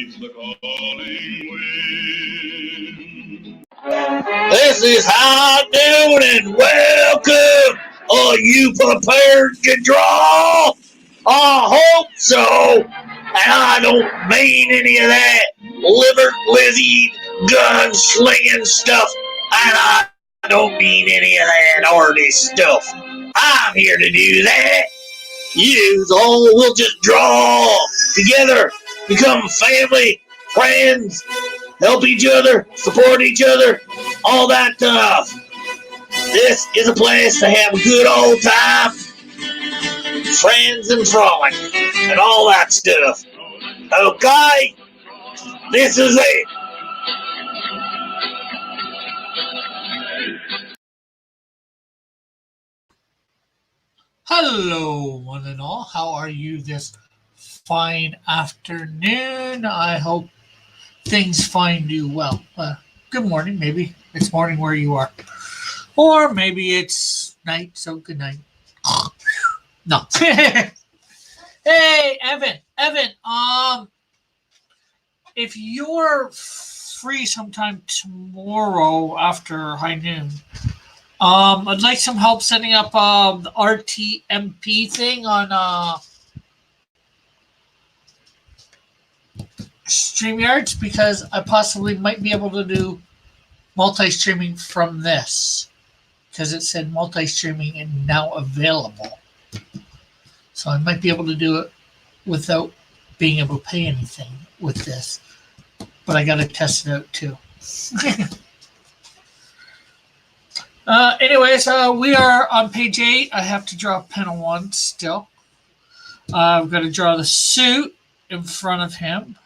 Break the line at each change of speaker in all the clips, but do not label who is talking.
the calling wind. This is High Noon and welcome. Are you prepared to draw? I hope so. And I don't mean any of that liver lizzy gun slinging stuff. And I don't mean any of that artist stuff. I'm here to do that. You all will just draw together, become family, friends, help each other, support each other, all that stuff. This is a place to have a good old time, friends and frolic, and all that stuff. Okay? This is it.
Hello, one and all. How are you this fine afternoon? I hope things find you well. Good morning. Maybe it's morning where you are. Or maybe it's night, so good night. No. Hey, Evan, if you're free sometime tomorrow after high noon, I'd like some help setting up the RTMP thing on StreamYards, because I possibly might be able to do multi-streaming from this, because it said multi-streaming and now available. So I might be able to do it without being able to pay anything with this, but I got to test it out too. Anyways, we are on page 8. I have to draw panel 1 still. I've got to draw the suit in front of him.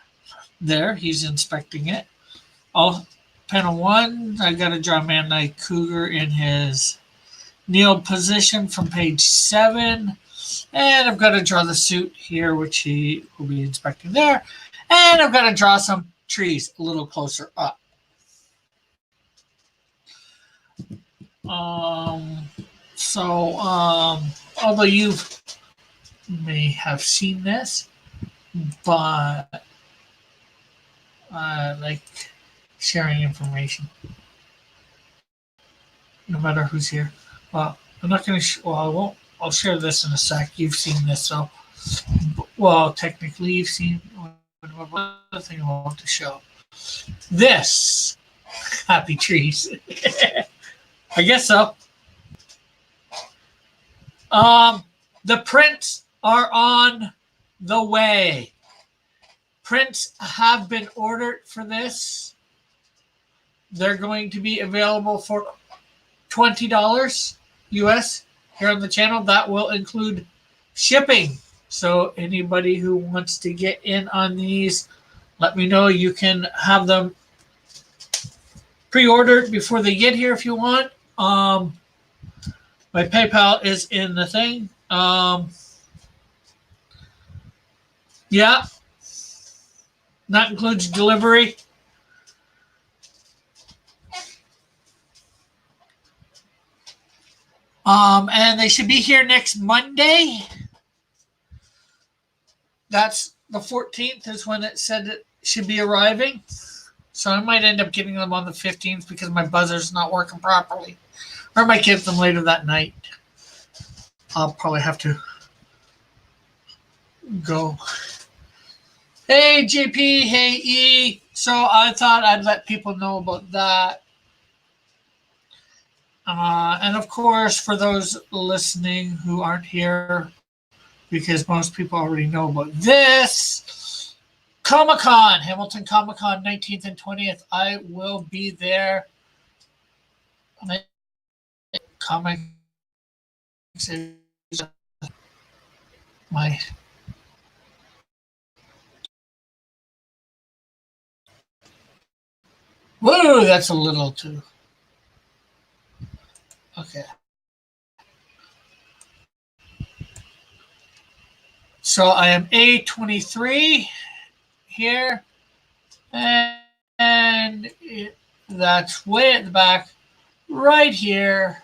There, he's inspecting it. Panel 1, I got to draw Man Knight Cougar in his kneel position from page 7. And I've got to draw the suit here, which he will be inspecting there. And I've got to draw some trees a little closer up. Although you may have seen this, but I like sharing information, no matter who's here. Well, I'm not going to, I won't, I'll share this in a sec. You've seen this, so, well, technically you've seen the thing I want to show. This, happy trees. I guess so. The prints are on the way. Prints have been ordered for this. They're going to be available for $20 US here on the channel. That will include shipping. So anybody who wants to get in on these, let me know. You can have them pre-ordered before they get here if you want. My PayPal is in the thing. Yeah. That includes delivery. And they should be here next Monday. That's the 14th is when it said it should be arriving. So I might end up getting them on the 15th because my buzzer's not working properly. Or I might get them later that night. I'll probably have to go. Hey, JP. Hey, E. So I thought I'd let people know about that. And of course, for those listening who aren't here, because most people already know about this, Comic-Con, Hamilton Comic-Con, 19th and 20th. I will be there. Comics is my whoa, that's a little too. Okay. So I am A23 here, and that's way at the back, right here.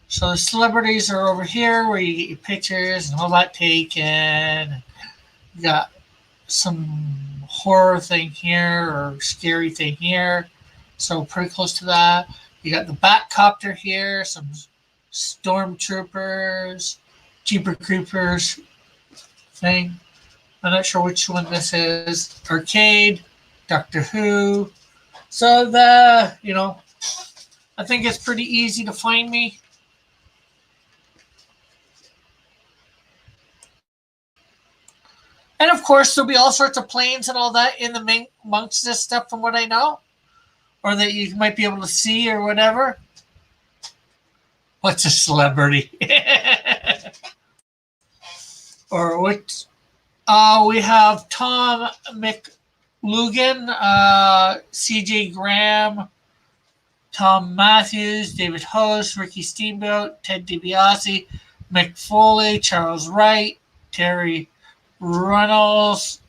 So the celebrities are over here where you get your pictures and all that taken. You got some horror thing here or scary thing here. So pretty close to that. You got the Batcopter here, some stormtroopers, Jeeper Creepers thing. I'm not sure which one this is. Arcade, Doctor Who. So I think it's pretty easy to find me. And of course, there'll be all sorts of planes and all that in the amongst this stuff, from what I know, or that you might be able to see or whatever. What's a celebrity? Or what? We have Tom McLugan, C.J. Graham, Tom Matthews, David Host, Ricky Steamboat, Ted DiBiase, Mick Foley, Charles Wright, Terry Runnels,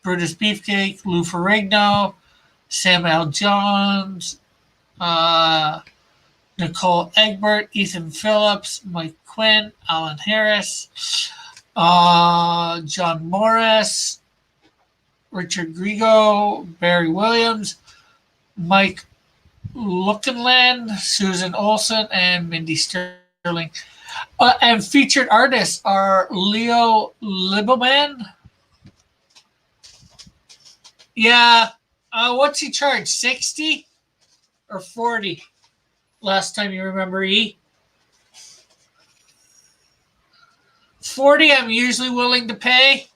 Brutus Beefcake, Lou Ferrigno, Samuel Jones, Nicole Egbert, Ethan Phillips, Mike Quinn, Alan Harris, John Morris, Richard Grego, Barry Williams, Mike Lookenland, Susan Olsen, and Mindy Sterling. And featured artists are Leo Liberman. Yeah. What's he charge? 60 or 40? Last time you remember, 40 I'm usually willing to pay.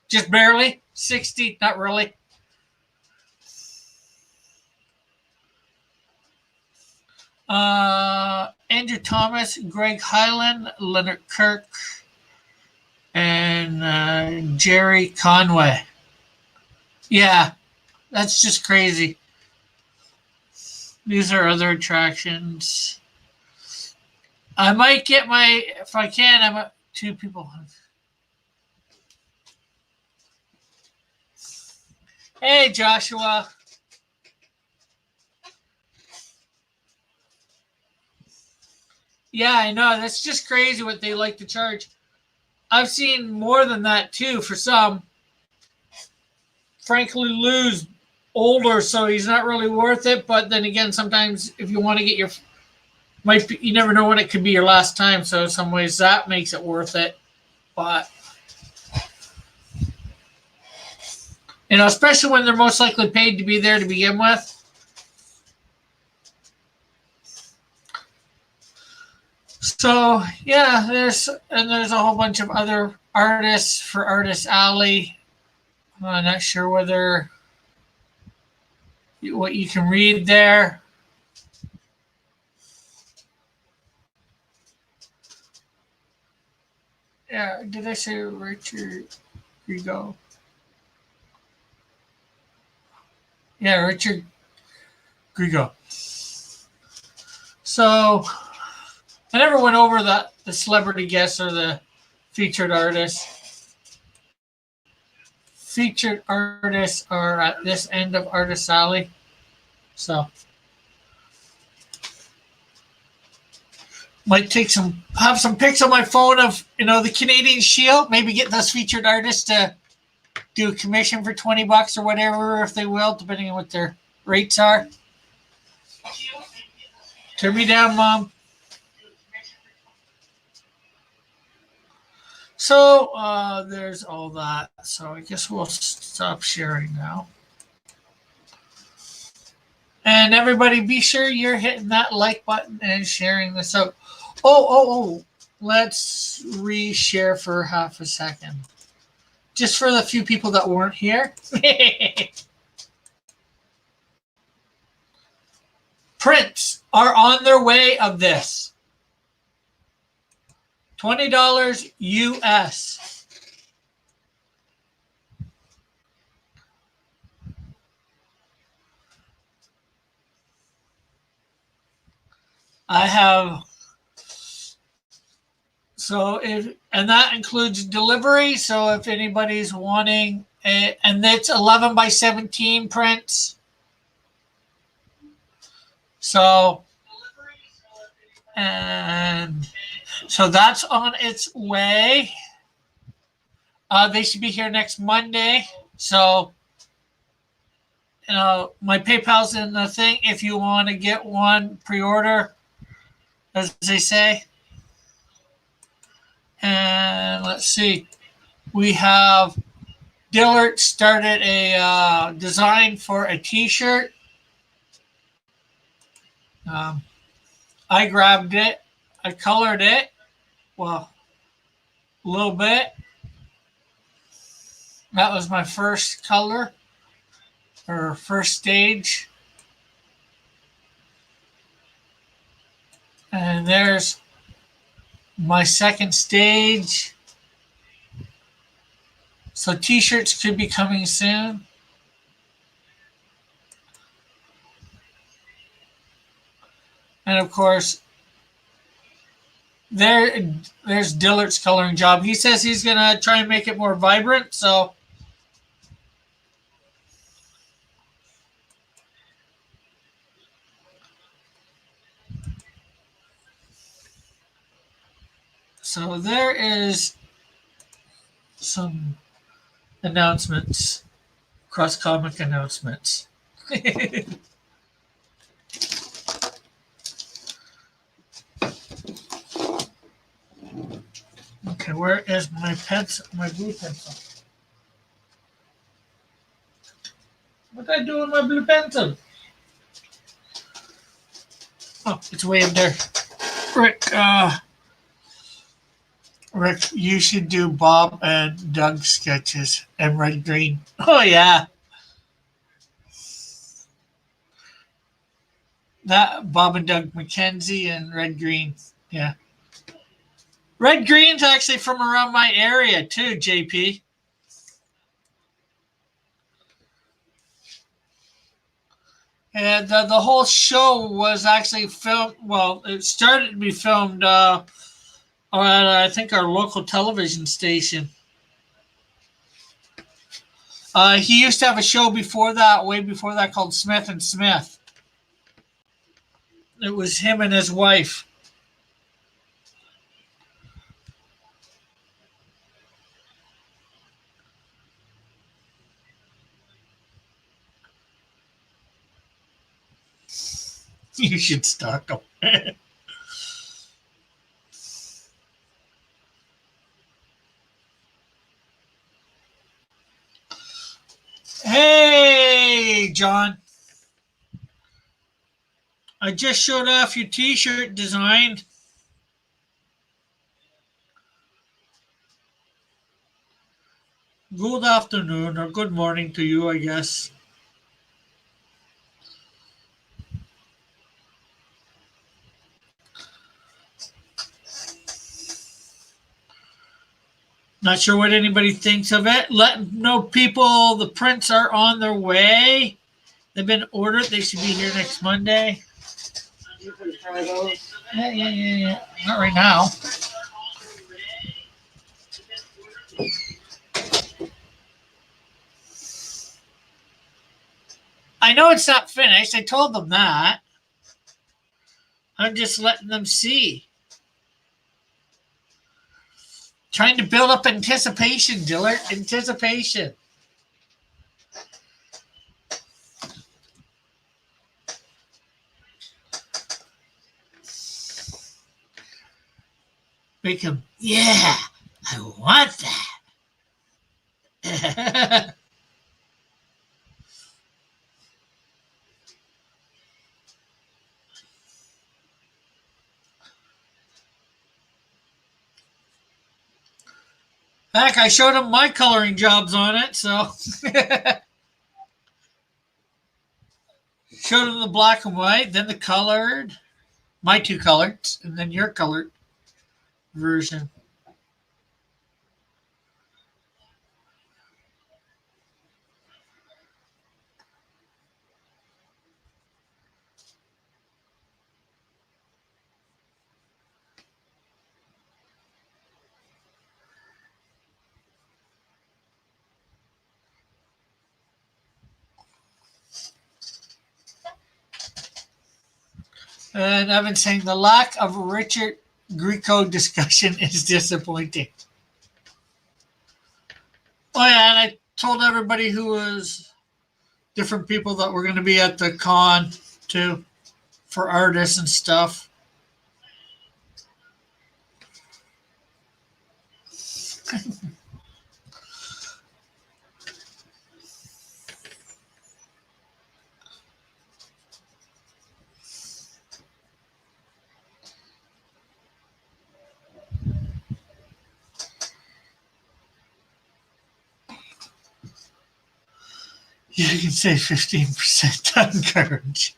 Just barely. 60, not really. Andrew Thomas, Greg Hyland, Leonard Kirk, and Jerry Conway. Yeah, that's just crazy. These are other attractions. I might get if I can, I'm two people. Hey, Joshua. Yeah, I know. That's just crazy what they like to charge. I've seen more than that, too, for some. Frankly, Lou's older, so he's not really worth it. But then again, sometimes if you want to get you never know when it could be your last time. So in some ways, that makes it worth it. But, especially when they're most likely paid to be there to begin with. So yeah, there's a whole bunch of other artists for Artist Alley. I'm not sure what you can read there. Yeah, did I say Richard Grego? Yeah, Richard Grego. So I never went over the celebrity guests or the featured artists. Featured artists are at this end of Artist Alley. So might have some pics on my phone of the Canadian Shield. Maybe get those featured artists to do a commission for $20 or whatever, if they will, depending on what their rates are. Turn me down, Mom. So there's all that. So I guess we'll stop sharing now. And everybody, be sure you're hitting that like button and sharing this out. Oh. Let's reshare for half a second. Just for the few people that weren't here. Prints are on their way of this. $20 US. I have and that includes delivery. So if anybody's wanting and it's 11 by 17 prints. So and so that's on its way. They should be here next Monday. So, my PayPal's in the thing. If you want to get one, pre-order, as they say. And let's see. We have Dillard started a design for a T-shirt. I grabbed it. I colored it. Well, a little bit. That was my first color, or first stage. And there's my second stage. So t-shirts could be coming soon. And of course, there's Dillard's coloring job. He says he's going to try and make it more vibrant. So there is some announcements, cross-comic announcements. Okay, where is my pencil? My blue pencil. What did I do with my blue pencil? Oh, it's way up there. Rick, you should do Bob and Doug sketches and Red Green. Oh, yeah. That Bob and Doug McKenzie and Red Green. Yeah. Red Green's actually from around my area too, JP. And the whole show was actually filmed. Well, it started to be filmed at, I think, our local television station. He used to have a show before that, way before that, called Smith and Smith. It was him and his wife. You should stalk him. Hey, John. I just showed off your t-shirt design. Good afternoon or good morning to you, I guess. Not sure what anybody thinks of it. Let know people the prints are on their way. They've been ordered. They should be here next Monday. You can try those. Yeah. Not right now. I know it's not finished. I told them that. I'm just letting them see. Trying to build up anticipation, Dillard. Anticipation. Make him, yeah, I want that. Heck, I showed him my coloring jobs on it, so. Showed him the black and white, then the colored, my two colored, and then your colored version. And I've been saying the lack of Richard Grieco discussion is disappointing. Oh yeah, and I told everybody who was different people that were going to be at the con too, for artists and stuff. You can say 15% on courage.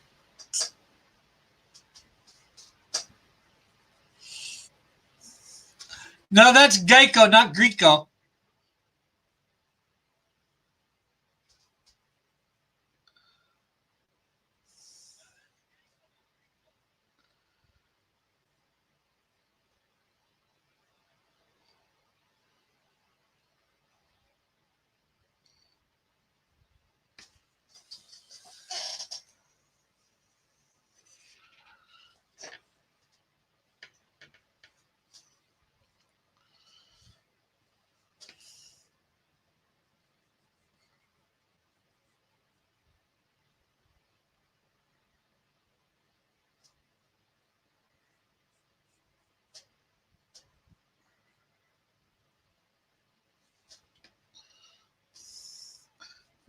No, that's Geico, not Greco.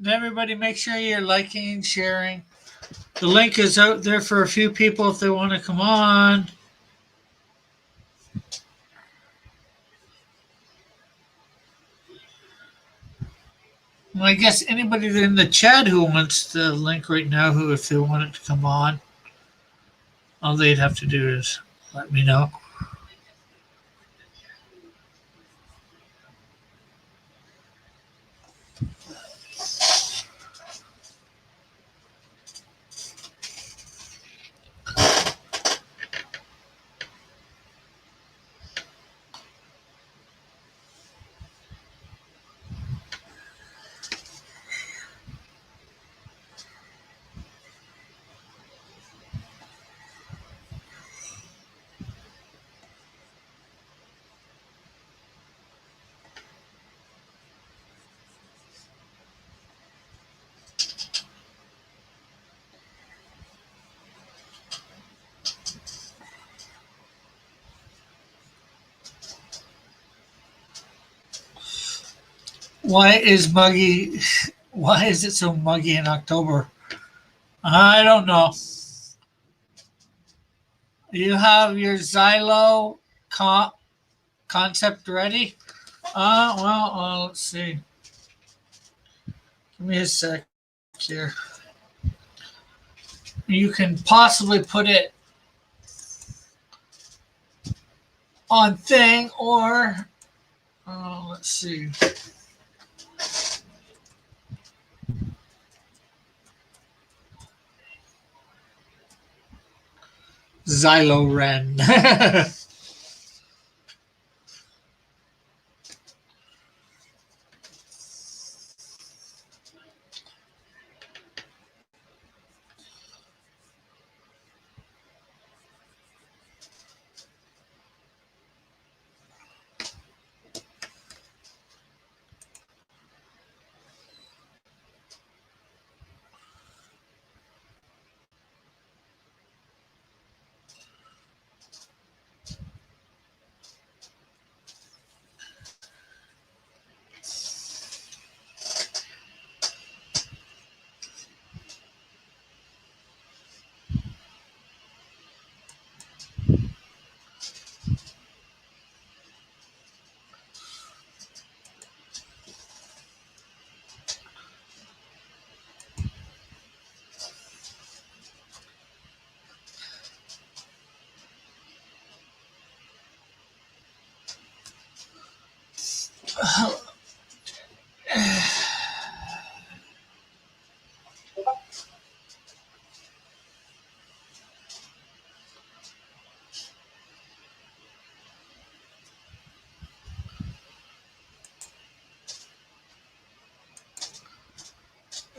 And everybody, make sure you're liking and sharing. The link is out there for a few people if they want to come on. Well, I guess anybody in the chat who wants the link right now, who if they want it to come on, all they'd have to do is let me know. Why is muggy? Why is it so muggy in October? I don't know. You have your Xylo concept ready? Let's see. Give me a sec here. You can possibly put it on thing or let's see. Xyloren.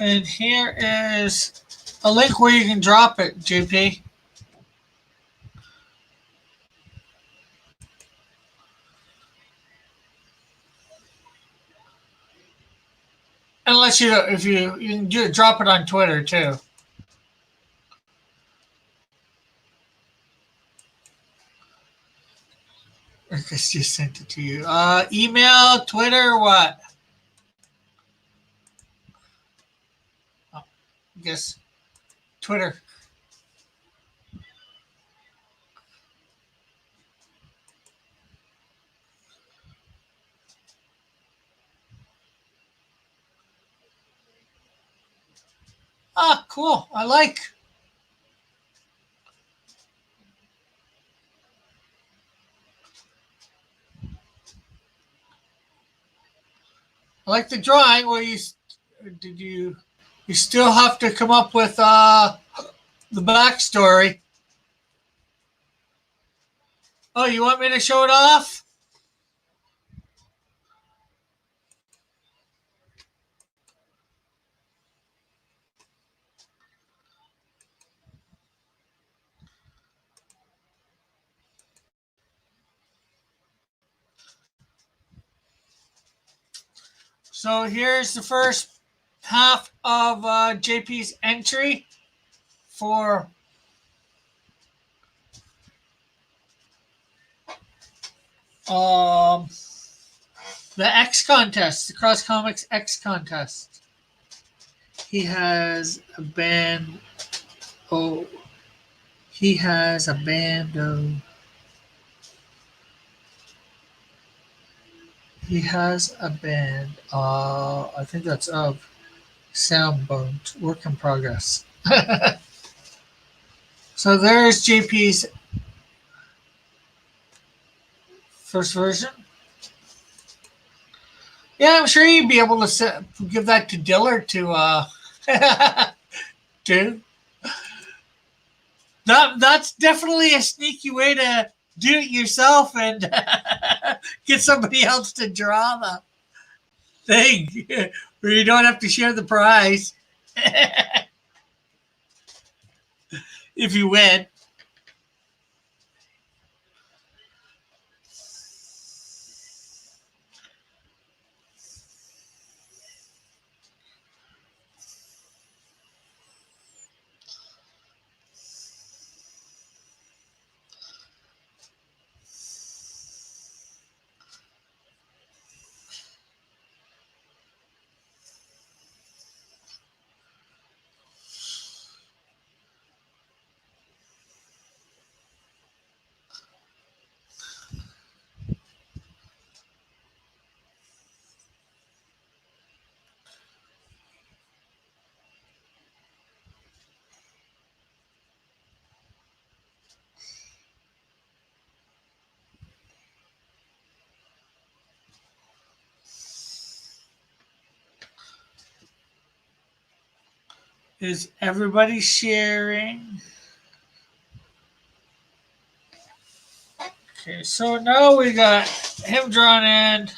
And here is a link where you can drop it, JP. Unless if you can drop it on Twitter too. I just sent it to you. Email, Twitter, what? Oh, I guess Twitter. Ah, cool. I like. I like the drawing. Where you still have to come up with the backstory. Oh, you want me to show it off? So here's the first half of JP's entry for the X contest, the Cross Comics X contest. He has a band. Oh, he has a band of. He has a band. I think that's of Soundbones. Work in progress. So there's JP's first version. Yeah, I'm sure you'd be able to give that to Dillard to do. That's definitely a sneaky way to do it yourself and get somebody else to draw the thing where you don't have to share the prize if you win. Is everybody sharing? Okay, so now we got him drawn in,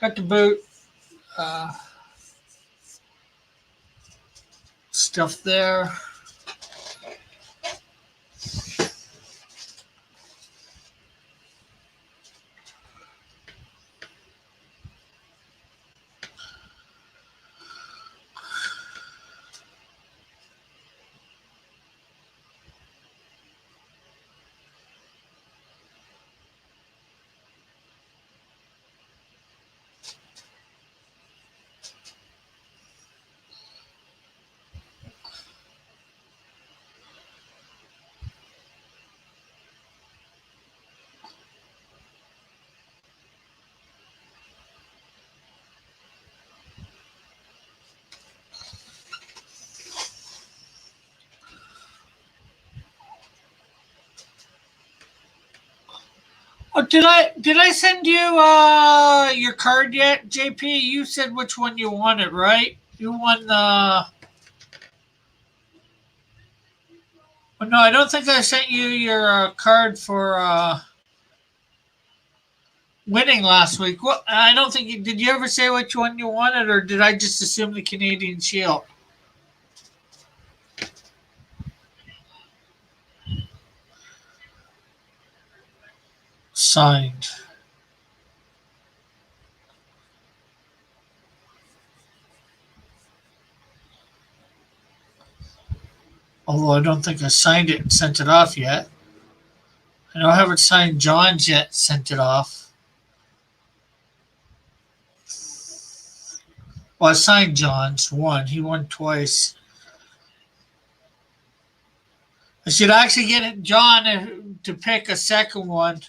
got the boot stuff there. Oh, did I send you your card yet, JP? You said which one you wanted, right? You won the. Oh, no, I don't think I sent you your card for winning last week. What? I don't think you did. You ever say which one you wanted, or did I just assume the Canadian Shield? Signed. Although I don't think I signed it and sent it off yet. I know I haven't signed John's yet, sent it off. Well, I signed John's one. He won twice. I should actually get John to pick a second one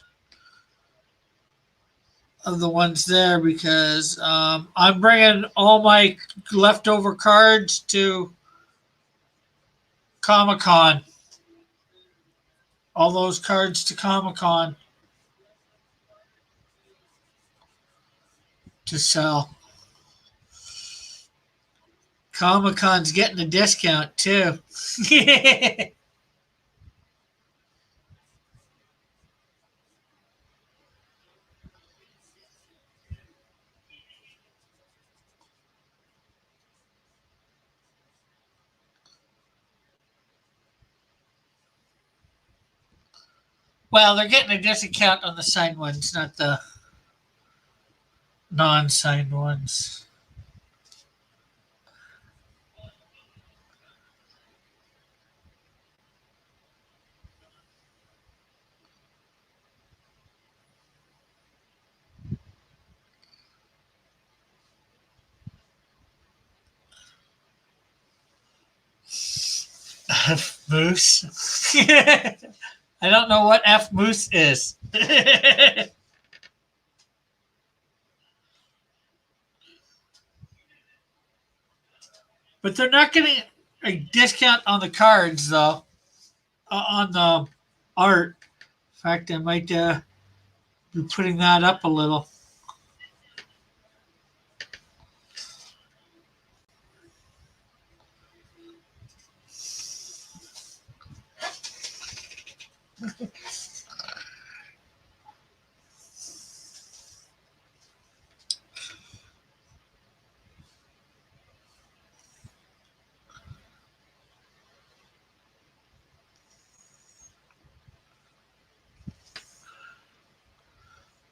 of the ones there because I'm bringing all my leftover cards to Comic-Con. All those cards to Comic-Con to sell. Comic-Con's getting a discount too. Well, they're getting a discount on the signed ones, not the non-signed ones. F Moose. I don't know what F Moose is. But they're not getting a discount on the cards, though. On the art. In fact, I might be putting that up a little.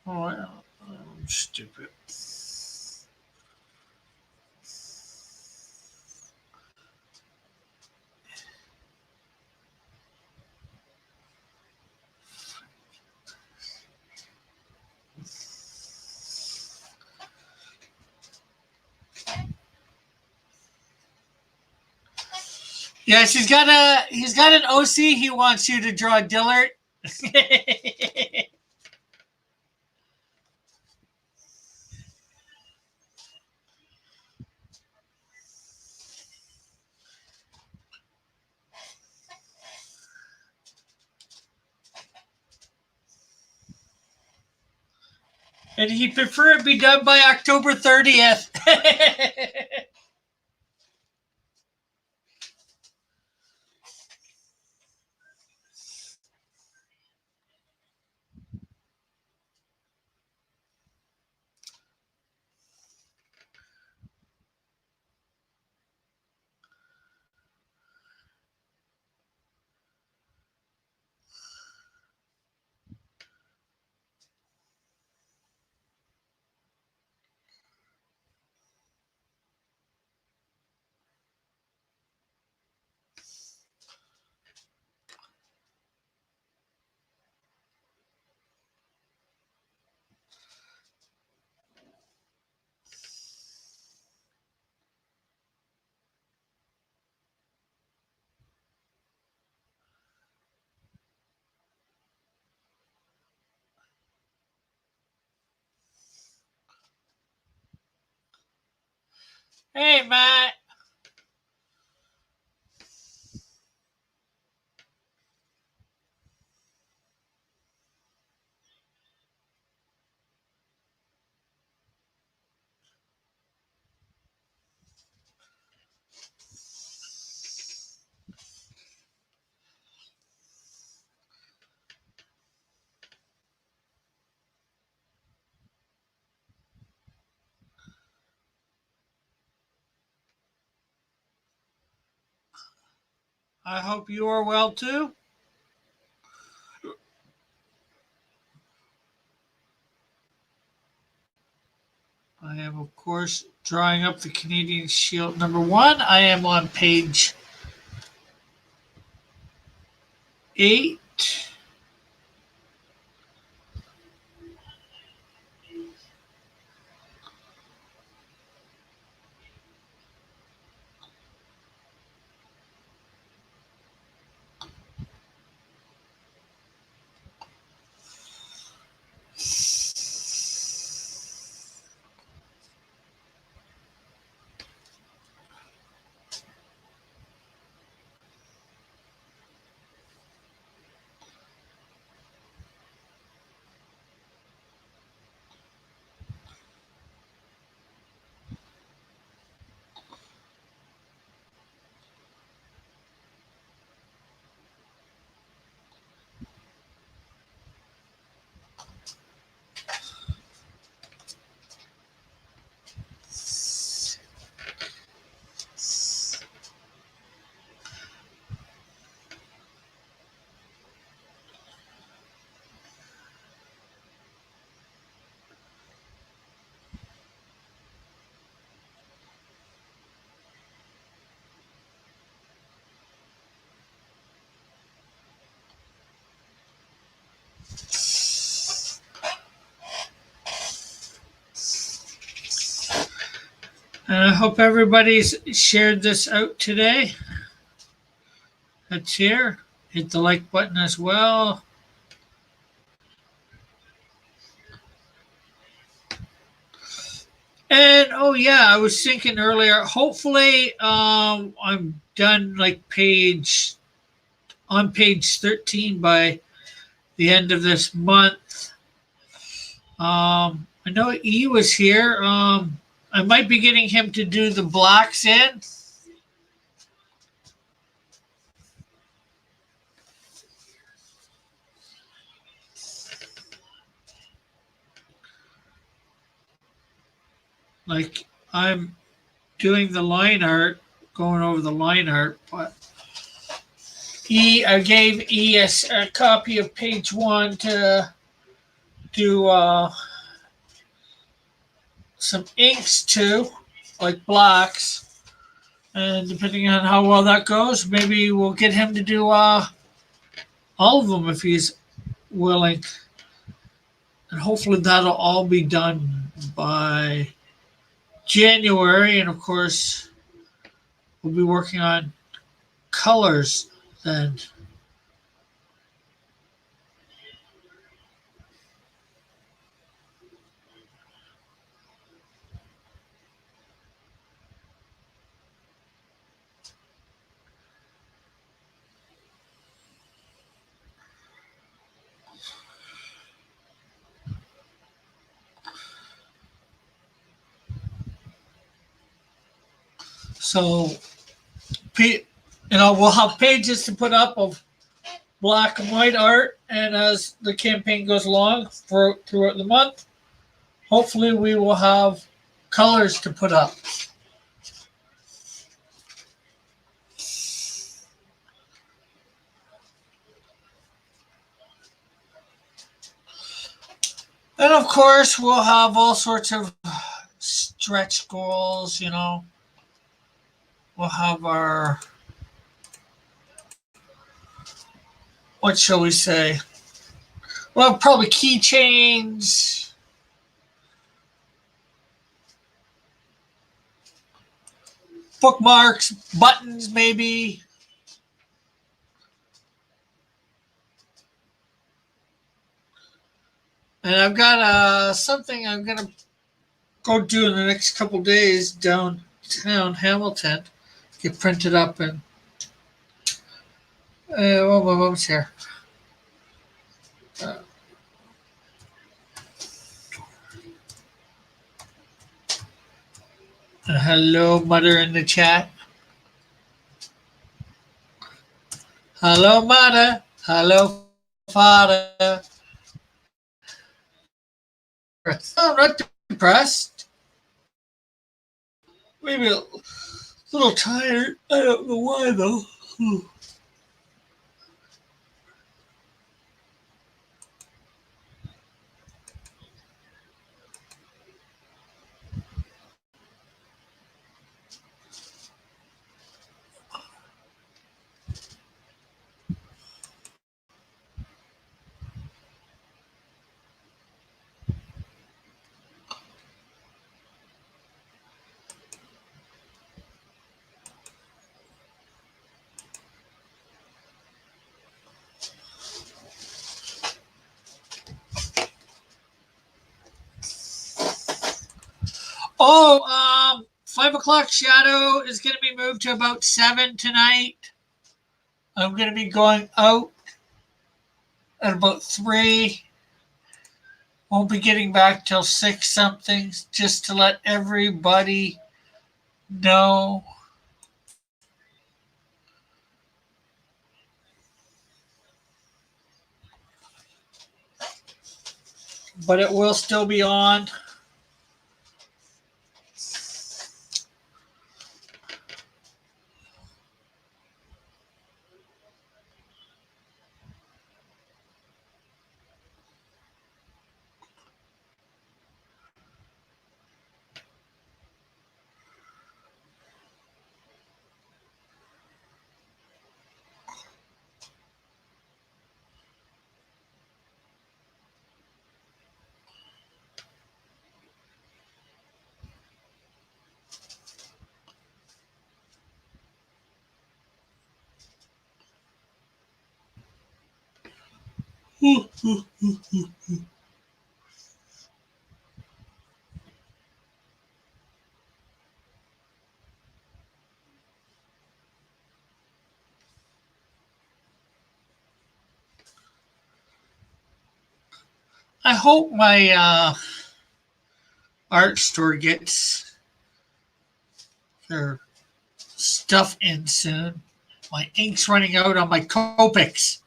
Oh, I'm stupid. Yes, he's got an OC he wants you to draw, Dillard. And he prefer it be done by October 30th. Hey, Matt. I hope you are well too. I am, of course, drawing up the Canadian Shield number 1. I am on page 8. And I hope everybody's shared this out today. That's here. Hit the like button as well. And oh yeah, I was thinking earlier. Hopefully, I'm done like page 13 by the end of this month. I know E was here. I might be getting him to do the blocks in. Like I'm doing the line art, going over the line art, but I gave E a copy of page 1 to do some inks to, like blocks. And depending on how well that goes, maybe we'll get him to do all of them if he's willing. And hopefully that'll all be done by January. And of course, we'll be working on colors then. So, we'll have pages to put up of black and white art, and as the campaign goes along throughout the month, hopefully we will have colors to put up. And of course, we'll have all sorts of stretch goals, We'll have our, what shall we say? Well, probably keychains, bookmarks, buttons, maybe. And I've got something I'm going to go do in the next couple days downtown Hamilton. Get printed up and well, my mom's here. Hello, mother in the chat. Hello, mother. Hello, father. I'm not depressed. Maybe a little tired. I don't know why though. Oh, 5 o'clock shadow is going to be moved to about 7 tonight. I'm going to be going out at about 3. Won't be getting back till 6 something, just to let everybody know. But it will still be on. I hope my art store gets their stuff in soon. My ink's running out on my Copics.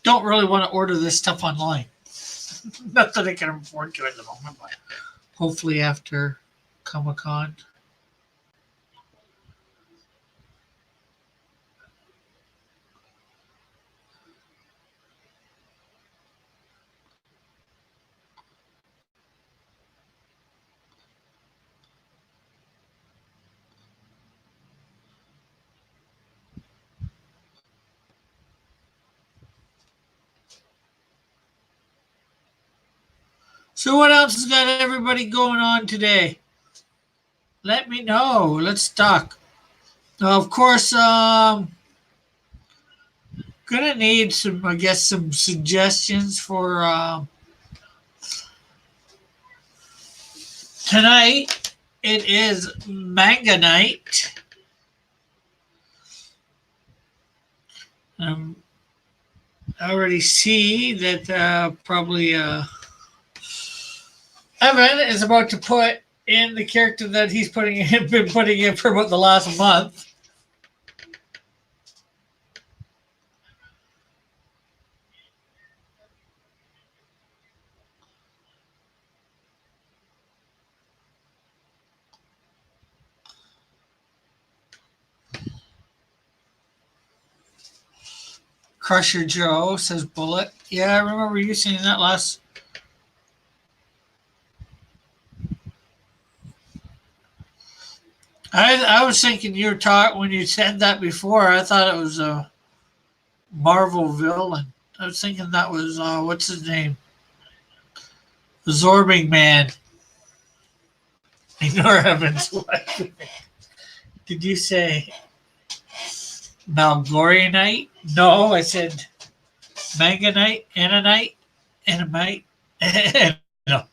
Don't really want to order this stuff online. Not that I can afford to at the moment, but hopefully after Comic Con. So what else has got everybody going on today? Let me know. Let's talk. Of course, gonna need some, I guess, some suggestions for tonight. It is manga night. I already see that probably Evan is about to put in the character that he's been putting in for about the last month. Crusher Joe says Bullet. Yeah, I remember you saying that last. I was thinking you were talking when you said that before. I thought it was a Marvel villain. I was thinking that was what's his name, Absorbing Man. Ignore Evans. What did you say? Malgorianite? No, I said Manganite, Ananite, Animite. No.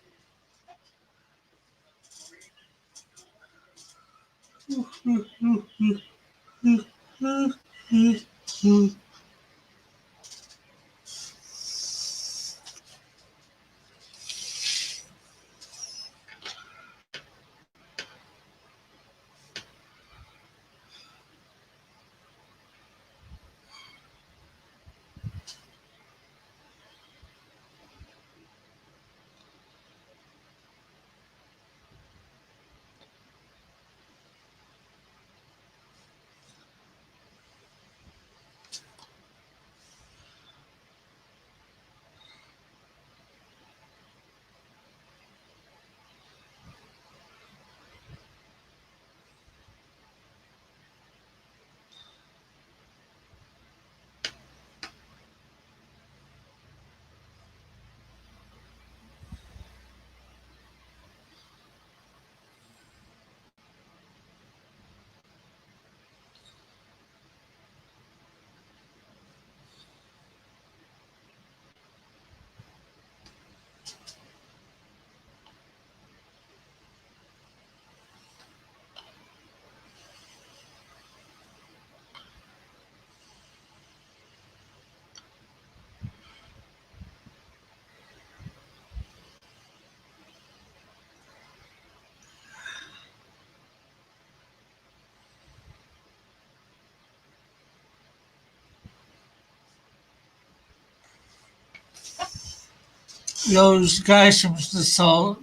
those guys from the salt,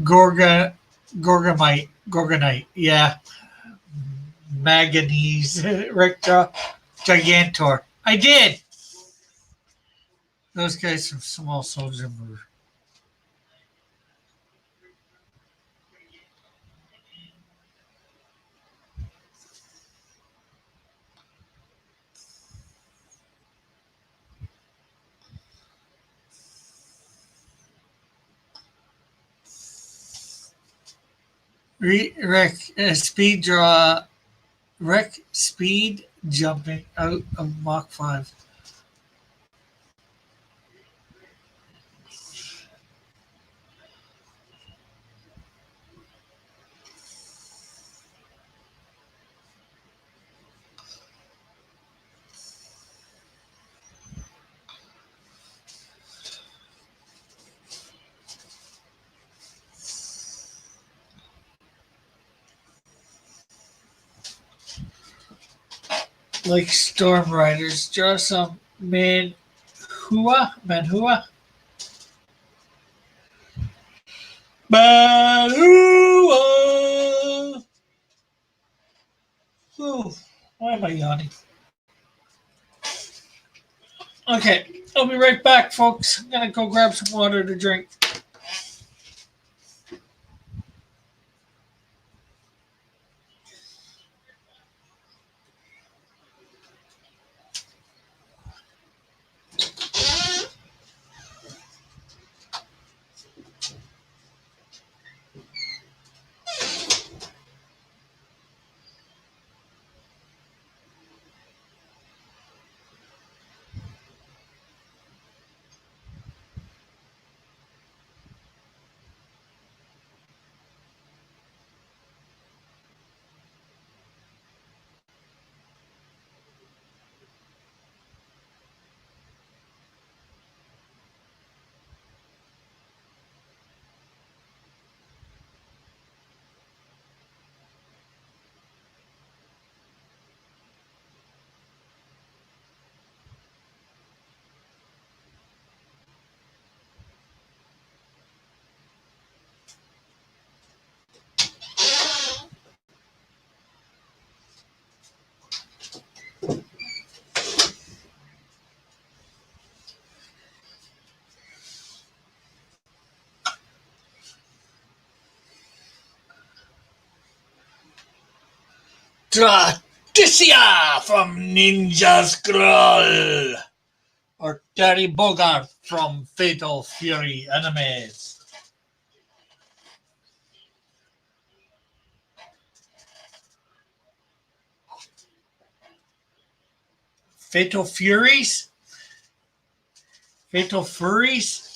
Gorgonite, yeah, manganese, Recta, Gigantor. I did. Those guys from Small Soldier Movie. Speed draw, Rec speed jumping out of Mach 5. Like Storm Riders, draw some Manhua. Manhua! Oh, why am I yawning? Okay, I'll be right back, folks. I'm gonna go grab some water to drink. Drasticia from Ninja Scroll. Or Daddy Bogart from Fatal Fury Animes. Fatal Furies? Fatal Furies?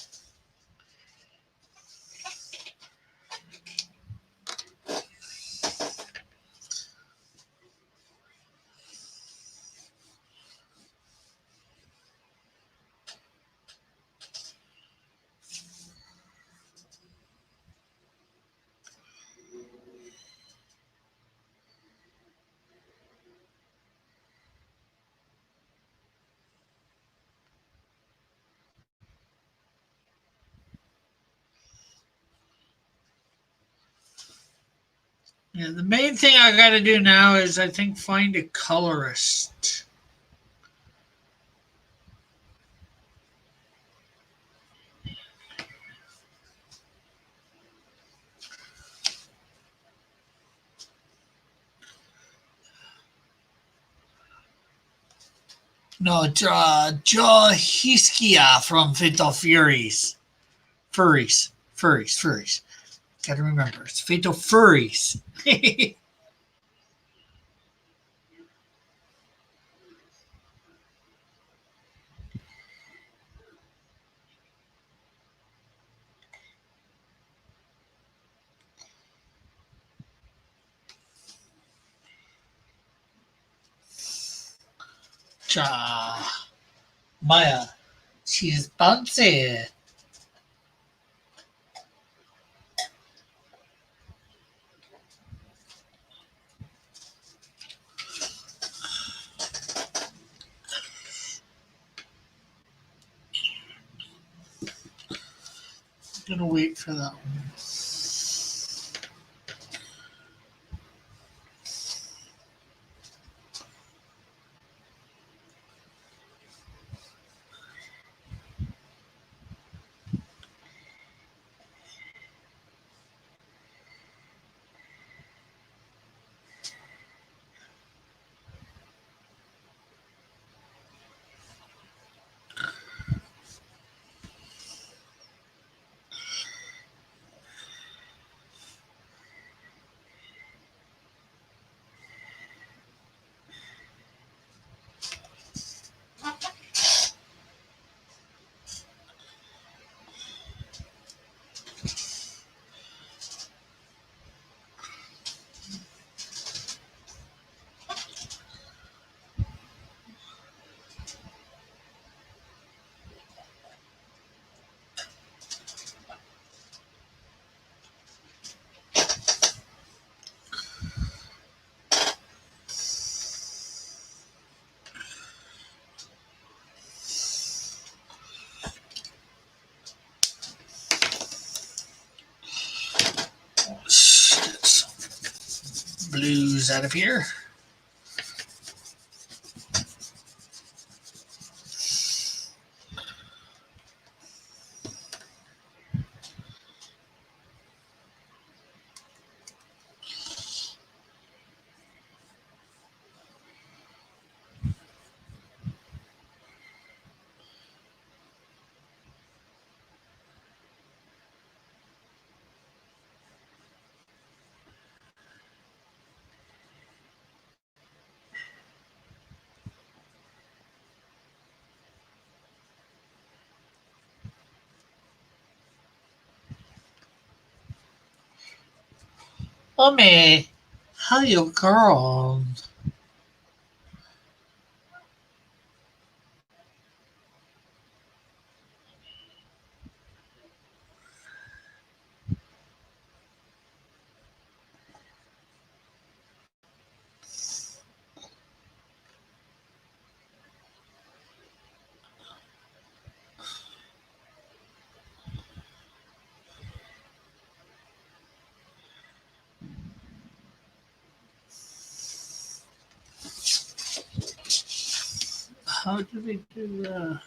Yeah, the main thing I gotta do now is I think find a colorist. No, Joe Hiskia from Fatal Furies. Furries. Gotta remember, it's Fatal Furries. Cha Maya. She's bouncy. Gonna wait for that one. Let's get some blues out of here. Mommy, how you girl? How do they do that?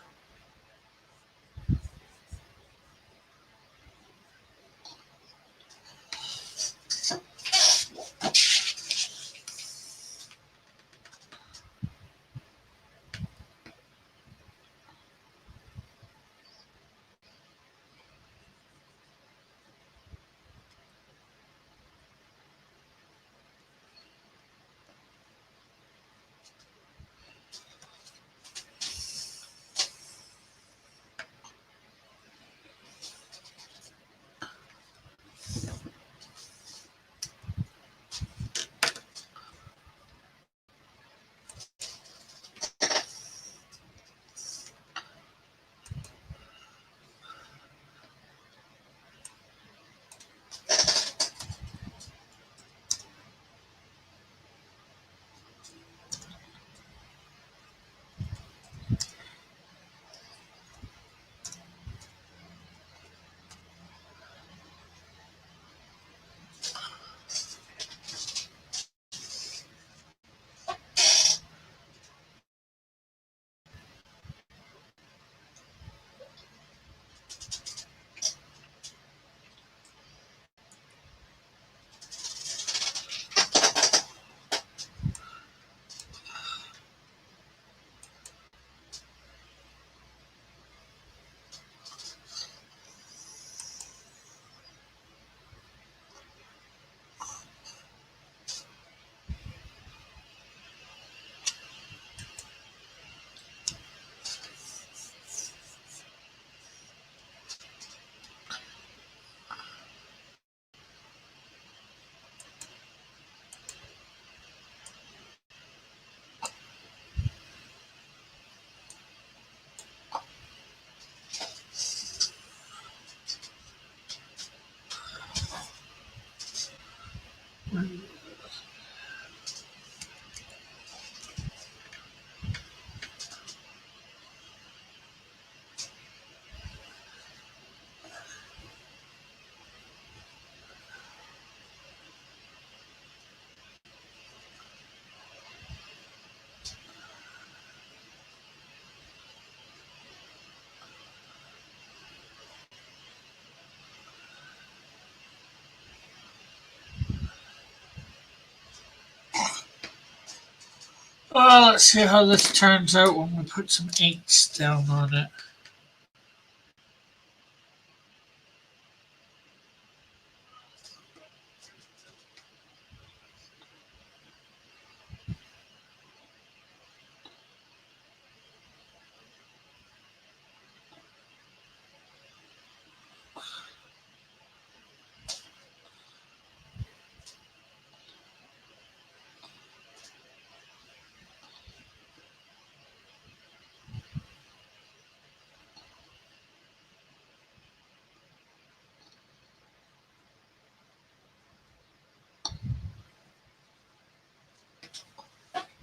Well, let's see how this turns out when we put some inks down on it.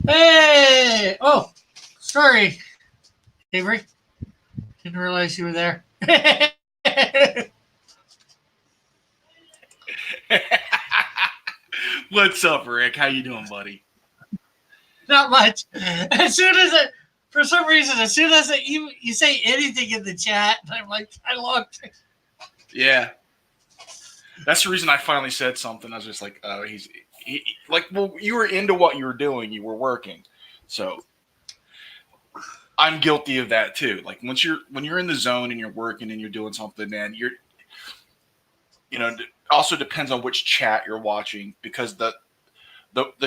Hey! Oh, sorry, Avery. Didn't realize you were there.
What's up, Rick? How you doing, buddy?
Not much. As soon as it, for some reason, as soon as you say anything in the chat, I'm like, I looked.
Yeah. That's the reason I finally said something. I was just like, oh, well, you were into what you were doing. You were working. So I'm guilty of that too. Like when you're in the zone and you're working and you're doing something, man, it also depends on which chat you're watching, because the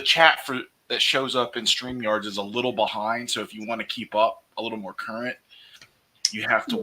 chat that shows up in StreamYards is a little behind. So if you want to keep up a little more current, you have to